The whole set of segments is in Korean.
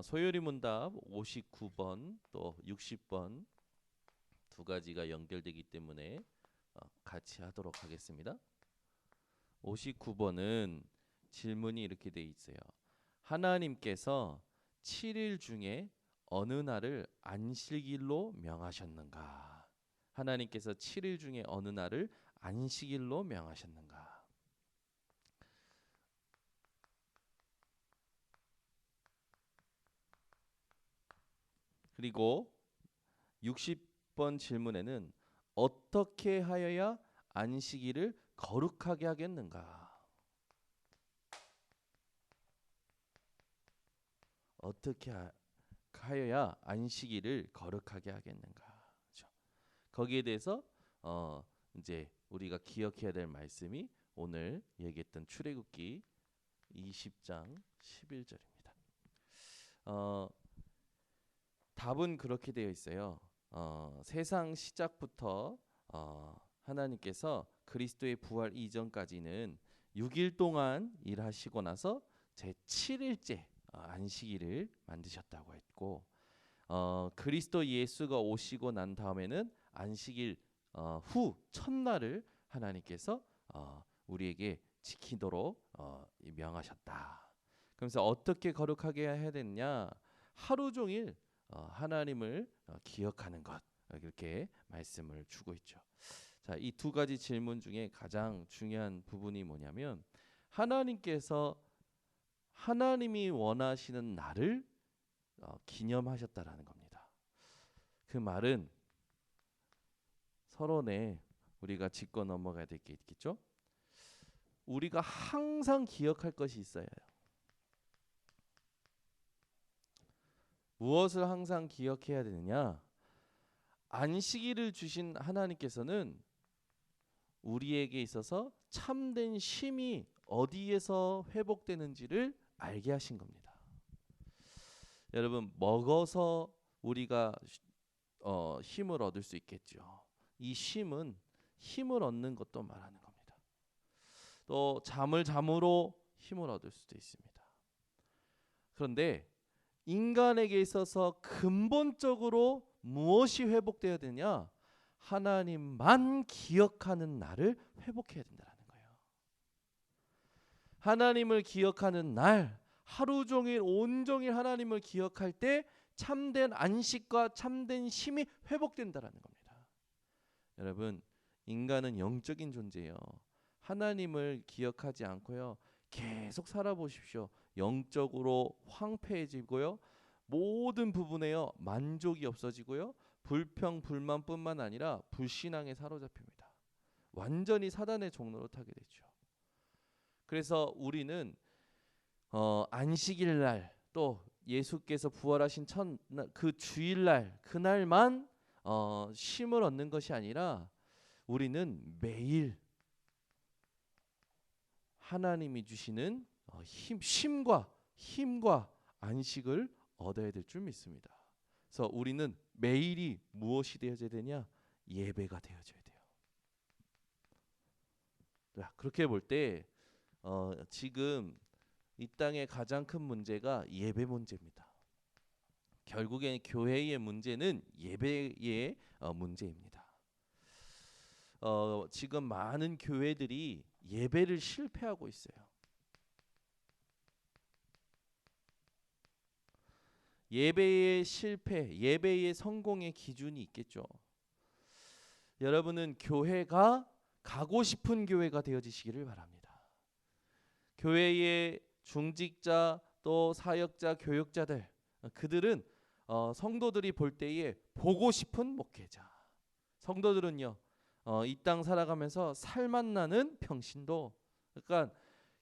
소요리 문답 59번 또 60번 두 가지가 연결되기 때문에 같이 하도록 하겠습니다. 59번은 질문이 이렇게 돼 있어요. 하나님께서 7일 중에 어느 날을 안식일로 명하셨는가? 하나님께서 7일 중에 어느 날을 안식일로 명하셨는가? 그리고 60번 질문에는 어떻게 하여야 안식일을 거룩하게 하겠는가? 어떻게 하여야 안식일을 거룩하게 하겠는가? 그렇죠? 거기에 대해서 이제 우리가 기억해야 될 말씀이 오늘 얘기했던 출애굽기 20장 11절입니다. 답은 그렇게 되어 있어요. 세상 시작부터 하나님께서 그리스도의 부활 이전까지는 6일 동안 일하시고 나서 제 7일째 안식일을 만드셨다고 했고 그리스도 예수가 오시고 난 다음에는 안식일 후 첫날을 하나님께서 우리에게 지키도록 명하셨다. 그래서 어떻게 거룩하게 해야 되느냐? 하루 종일 하나님을 기억하는 것, 이렇게 말씀을 주고 있죠. 자, 이 두 가지 질문 중에 가장 중요한 부분이 뭐냐면 하나님께서 하나님이 원하시는 날을 기념하셨다라는 겁니다. 그 말은 서론에 우리가 짚고 넘어가야 될 게 있겠죠? 우리가 항상 기억할 것이 있어요. 무엇을 항상 기억해야 되느냐? 안식일을 주신 하나님께서는 우리에게 있어서 참된 쉼이 어디에서 회복되는지를 알게 하신 겁니다. 여러분, 먹어서 우리가 힘을 얻을 수 있겠죠. 이 쉼은 힘을 얻는 것도 말하는 겁니다. 또 잠을 잠으로 힘을 얻을 수도 있습니다. 그런데 인간에게 있어서 근본적으로 무엇이 회복되어야 되냐? 하나님만 기억하는 날을 회복해야 된다는 거예요. 하나님을 기억하는 날, 하루 종일 온종일 하나님을 기억할 때 참된 안식과 참된 쉼이 회복된다는 겁니다. 여러분, 인간은 영적인 존재예요. 하나님을 기억하지 않고요, 계속 살아보십시오. 영적으로 황폐해지고요, 모든 부분에요 만족이 없어지고요, 불평 불만뿐만 아니라 불신앙에 사로잡힙니다. 완전히 사단의 종로로 타게 되죠. 그래서 우리는 안식일 날, 또 예수께서 부활하신 그 주일날, 그날만 쉼을 얻는 것이 아니라 우리는 매일 하나님이 주시는 쉼과 안식을 얻어야 될 줄 믿습니다. 그래서 우리는 매일이 무엇이 되어져야 되냐? 예배가 되어져야 돼요. 자, 그렇게 볼 때 지금 이 땅의 가장 큰 문제가 예배 문제입니다. 결국엔 교회의 문제는 예배의 문제입니다. 지금 많은 교회들이 예배를 실패하고 있어요. 예배의 실패, 예배의 성공의 기준이 있겠죠. 여러분은 교회가 가고 싶은 교회가 되어지시기를 바랍니다. 교회의 중직자 또 사역자, 교육자들, 그들은 성도들이 볼 때에 보고 싶은 목회자. 성도들은요, 이 땅 살아가면서 살맛나는 평신도. 그러니까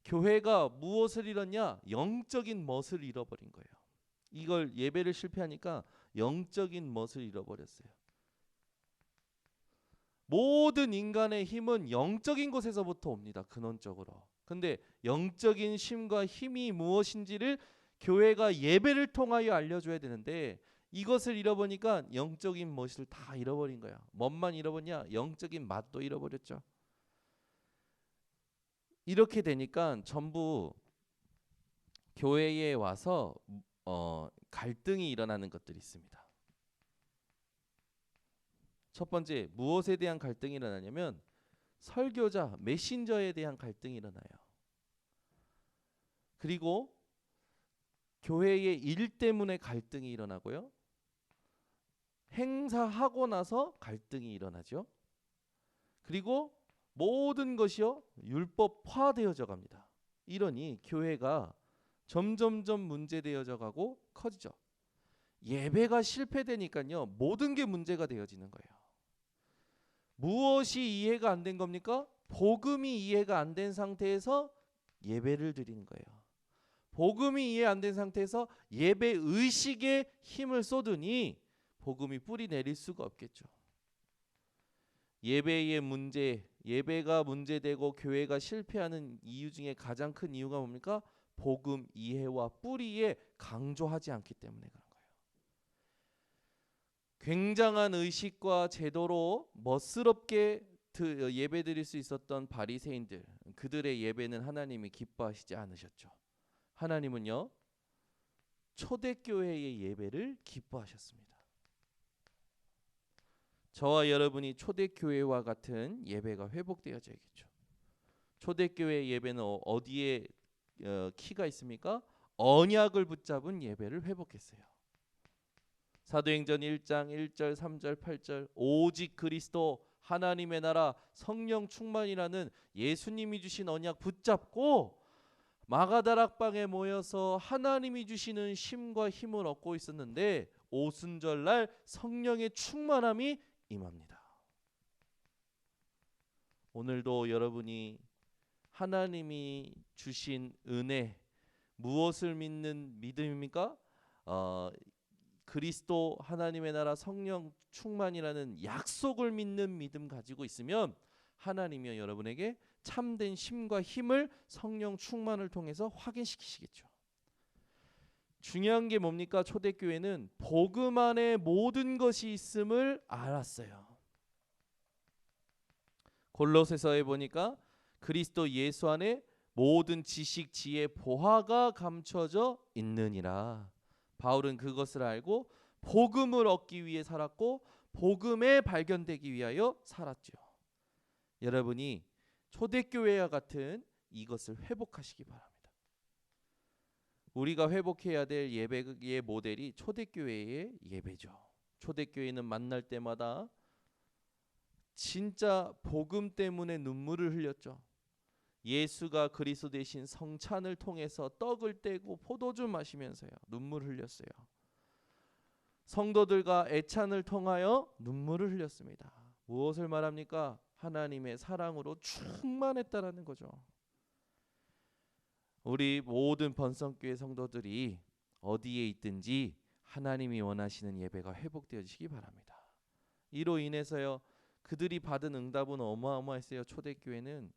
교회가 무엇을 잃었냐? 영적인 멋을 잃어버린 거예요. 이걸 예배를 실패하니까 영적인 멋을 잃어버렸어요. 모든 인간의 힘은 영적인 곳에서부터 옵니다. 근원적으로. 근데 영적인 쉼과 힘이 무엇인지를 교회가 예배를 통하여 알려줘야 되는데 이것을 잃어버리니까 영적인 멋을 다 잃어버린 거야. 뭔만 잃어버렸냐? 영적인 맛도 잃어버렸죠. 이렇게 되니까 전부 교회에 와서 갈등이 일어나는 것들이 있습니다. 첫 번째, 무엇에 대한 갈등이 일어나냐면 설교자, 메신저에 대한 갈등이 일어나요. 그리고 교회의 일 때문에 갈등이 일어나고요. 행사하고 나서 갈등이 일어나죠. 그리고 모든 것이요 율법화되어져 갑니다. 이러니 교회가 점점점 문제되어져 가고 커지죠. 예배가 실패되니까요 모든 게 문제가 되어지는 거예요. 무엇이 이해가 안 된 겁니까? 복음이 이해가 안 된 상태에서 예배를 드리는 거예요. 복음이 이해 안 된 상태에서 예배 의식에 힘을 쏟으니 복음이 뿌리 내릴 수가 없겠죠. 예배의 문제, 예배가 문제되고 교회가 실패하는 이유 중에 가장 큰 이유가 뭡니까? 복음 이해와 뿌리에 강조하지 않기 때문에 그런 거예요. 굉장한 의식과 제도로 멋스럽게 예배 드릴 수 있었던 바리새인들, 그들의 예배는 하나님이 기뻐하시지 않으셨죠. 하나님은요 초대교회의 예배를 기뻐하셨습니다. 저와 여러분이 초대교회와 같은 예배가 회복되어져야겠죠. 초대교회 예배는 어디에 키가 있습니까? 언약을 붙잡은 예배를 회복했어요. 사도행전 1장 1절 3절 8절 오직 그리스도 하나님의 나라 성령 충만이라는 예수님이 주신 언약 붙잡고 마가다락방에 모여서 하나님이 주시는 쉼과 힘을 얻고 있었는데 오순절날 성령의 충만함이 임합니다. 오늘도 여러분이 하나님이 주신 은혜 무엇을 믿는 믿음입니까? 그리스도 하나님의 나라 성령 충만이라는 약속을 믿는 믿음 가지고 있으면 하나님이 여러분에게 참된 쉼과 힘을 성령 충만을 통해서 확인시키시겠죠. 중요한 게 뭡니까? 초대교회는 복음 안에 모든 것이 있음을 알았어요. 골로새서에 보니까 그리스도 예수 안에 모든 지식, 지혜, 보화가 감춰져 있느니라. 바울은 그것을 알고 복음을 얻기 위해 살았고 복음에 발견되기 위하여 살았죠. 여러분이 초대교회와 같은 이것을 회복하시기 바랍니다. 우리가 회복해야 될 예배의 모델이 초대교회의 예배죠. 초대교회는 만날 때마다 진짜 복음 때문에 눈물을 흘렸죠. 예수가 그리스도 대신 성찬을 통해서 떡을 떼고 포도주 마시면서요 눈물을 흘렸어요. 성도들과 애찬을 통하여 눈물을 흘렸습니다. 무엇을 말합니까? 하나님의 사랑으로 충만했다라는 거죠. 우리 모든 번성교회 성도들이 어디에 있든지 하나님이 원하시는 예배가 회복되어지기 바랍니다. 이로 인해서요 그들이 받은 응답은 어마어마했어요. 초대교회는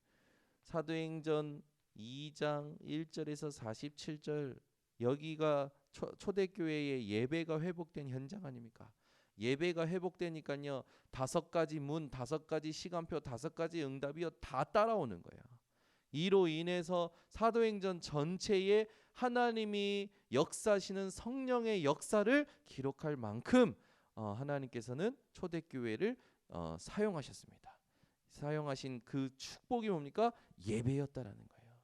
사도행전 2장 1절에서 47절 여기가 초대교회의 예배가 회복된 현장 아닙니까? 예배가 회복되니까요 5가지 문, 5가지 시간표, 5가지 응답이요 다 따라오는 거예요. 이로 인해서 사도행전 전체에 하나님이 역사하시는 성령의 역사를 기록할 만큼 하나님께서는 초대교회를 사용하셨습니다. 사용하신 그 축복이 뭡니까? 예배였다라는 거예요.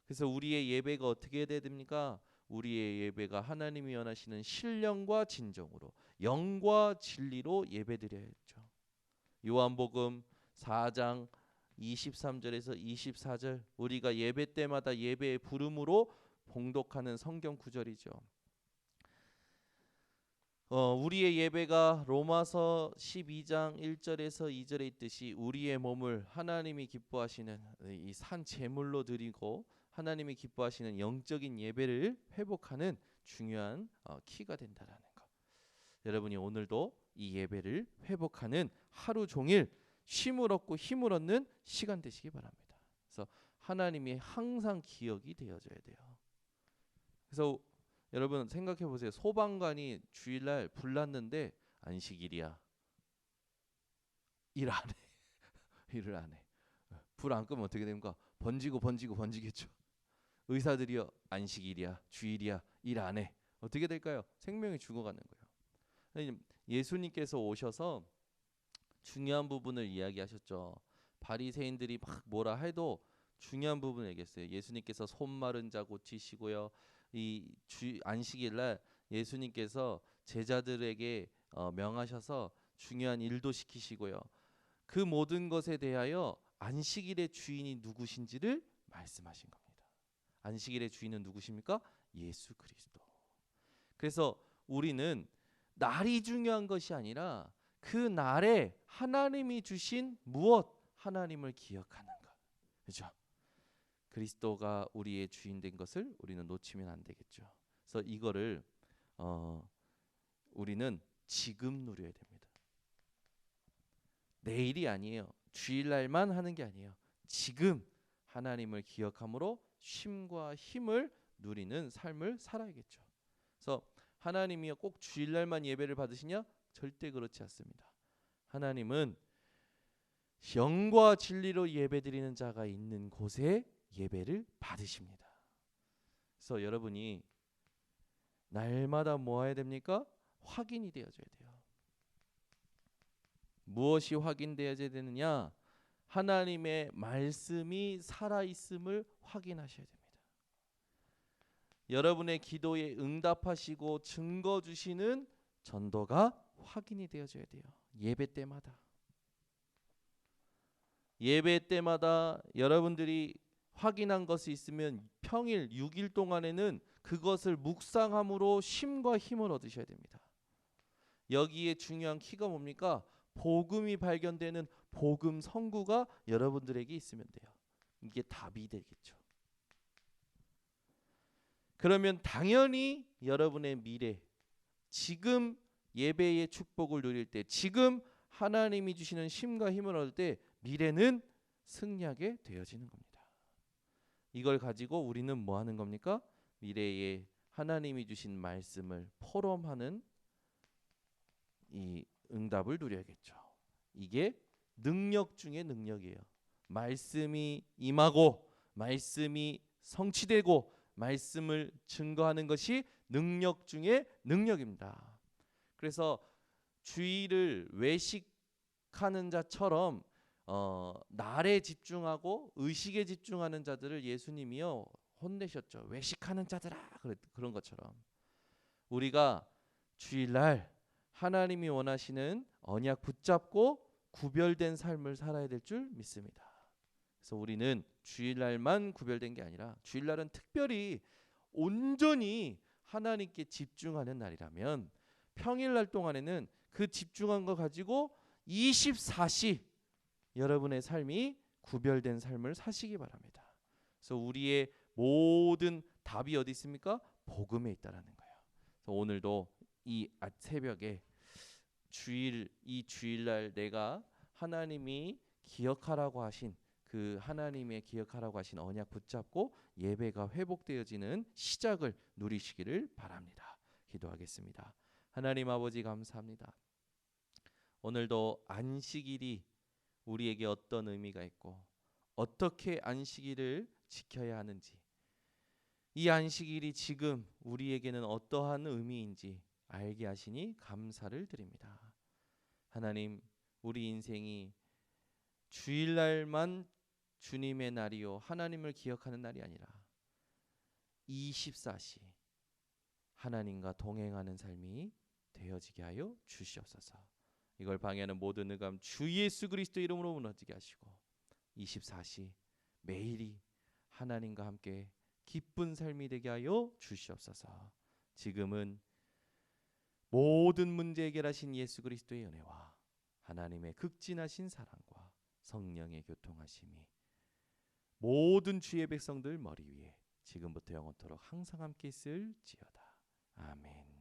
그래서 우리의 예배가 어떻게 해야 됩니까? 우리의 예배가 하나님이 원하시는 신령과 진정으로 영과 진리로 예배드려야죠. 요한복음 4장 23절에서 24절 우리가 예배 때마다 예배의 부름으로 봉독하는 성경 구절이죠. 우리의 예배가 로마서 12장 1절에서 2절에 있듯이 우리의 몸을 하나님이 기뻐하시는 이 산 제물로 드리고 하나님이 기뻐하시는 영적인 예배를 회복하는 중요한 키가 된다라는 것. 여러분이 오늘도 이 예배를 회복하는 하루 종일 쉼을 얻고 힘을 얻는 시간 되시기 바랍니다. 그래서 하나님이 항상 기억이 되어져야 돼요. 그래서 여러분 생각해 보세요. 소방관이 주일날 불 났는데 안식일이야. 일 안 해. 일을 안 해. 불 안 끄면 어떻게 됩니까? 번지겠죠. 의사들이요. 안식일이야. 주일이야. 일 안 해. 어떻게 될까요? 생명이 죽어가는 거예요. 예수님께서 오셔서 중요한 부분을 이야기하셨죠. 바리새인들이 막 뭐라 해도 중요한 부분을 얘기했어요. 예수님께서 손 마른 자 고치시고요. 이 안식일 날 예수님께서 제자들에게 명하셔서 중요한 일도 시키시고요. 그 모든 것에 대하여 안식일의 주인이 누구신지를 말씀하신 겁니다. 안식일의 주인은 누구십니까? 예수 그리스도. 그래서 우리는 날이 중요한 것이 아니라 그 날에 하나님이 주신 무엇, 하나님을 기억하는 것. 그렇죠? 그리스도가 우리의 주인 된 것을 우리는 놓치면 안 되겠죠. 그래서 이거를 우리는 지금 누려야 됩니다. 내일이 아니에요. 주일날만 하는 게 아니에요. 지금 하나님을 기억함으로 쉼과 힘을 누리는 삶을 살아야겠죠. 그래서 하나님이요 꼭 주일날만 예배를 받으시냐? 절대 그렇지 않습니다. 하나님은 영과 진리로 예배드리는 자가 있는 곳에 예배를 받으십니다. 그래서 여러분이 날마다 뭐 해야 됩니까? 확인이 되어져야 돼요. 무엇이 확인되어져야 되느냐? 하나님의 말씀이 살아있음을 확인하셔야 됩니다. 여러분의 기도에 응답하시고 증거 주시는 전도가 확인이 되어져야 돼요. 예배 때마다. 예배 때마다 여러분들이 확인한 것이 있으면 평일 6일 동안에는 그것을 묵상함으로 쉼과 힘을 얻으셔야 됩니다. 여기에 중요한 키가 뭡니까? 복음이 발견되는 복음 선구가 여러분들에게 있으면 돼요. 이게 답이 되겠죠. 그러면 당연히 여러분의 미래, 지금 예배의 축복을 누릴 때, 지금 하나님이 주시는 쉼과 힘을 얻을 때 미래는 승리하게 되어지는 겁니다. 이걸 가지고 우리는 뭐 하는 겁니까? 미래에 하나님이 주신 말씀을 포럼하는 이 응답을 누려야겠죠. 이게 능력 중에 능력이에요. 말씀이 임하고 말씀이 성취되고 말씀을 증거하는 것이 능력 중에 능력입니다. 그래서 주일을 외식하는 자처럼 날에 집중하고 의식에 집중하는 자들을 예수님이요 혼내셨죠. 외식하는 자들아, 그런 것처럼 우리가 주일날 하나님이 원하시는 언약 붙잡고 구별된 삶을 살아야 될 줄 믿습니다. 그래서 우리는 주일날만 구별된 게 아니라 주일날은 특별히 온전히 하나님께 집중하는 날이라면 평일날 동안에는 그 집중한 거 가지고 24시 여러분의 삶이 구별된 삶을 사시기 바랍니다. 그래서 우리의 모든 답이 어디 있습니까? 복음에 있다라는 거예요. 그래서 오늘도 이 새벽에 이 주일날 내가 하나님이 기억하라고 하신 그 하나님의 기억하라고 하신 언약 붙잡고 예배가 회복되어지는 시작을 누리시기를 바랍니다. 기도하겠습니다. 하나님 아버지 감사합니다. 오늘도 안식일이 우리에게 어떤 의미가 있고 어떻게 안식일을 지켜야 하는지, 이 안식일이 지금 우리에게는 어떠한 의미인지 알게 하시니 감사를 드립니다. 하나님, 우리 인생이 주일날만 주님의 날이요 하나님을 기억하는 날이 아니라 24시 하나님과 동행하는 삶이 되어지게 하여 주시옵소서. 이걸 방해하는 모든 의감 주 예수 그리스도 이름으로 무너지게 하시고 24시 매일이 하나님과 함께 기쁜 삶이 되게 하여 주시옵소서. 지금은 모든 문제 해결하신 예수 그리스도의 은혜와 하나님의 극진하신 사랑과 성령의 교통하심이 모든 주의 백성들 머리 위에 지금부터 영원토록 항상 함께 있을지어다. 아멘.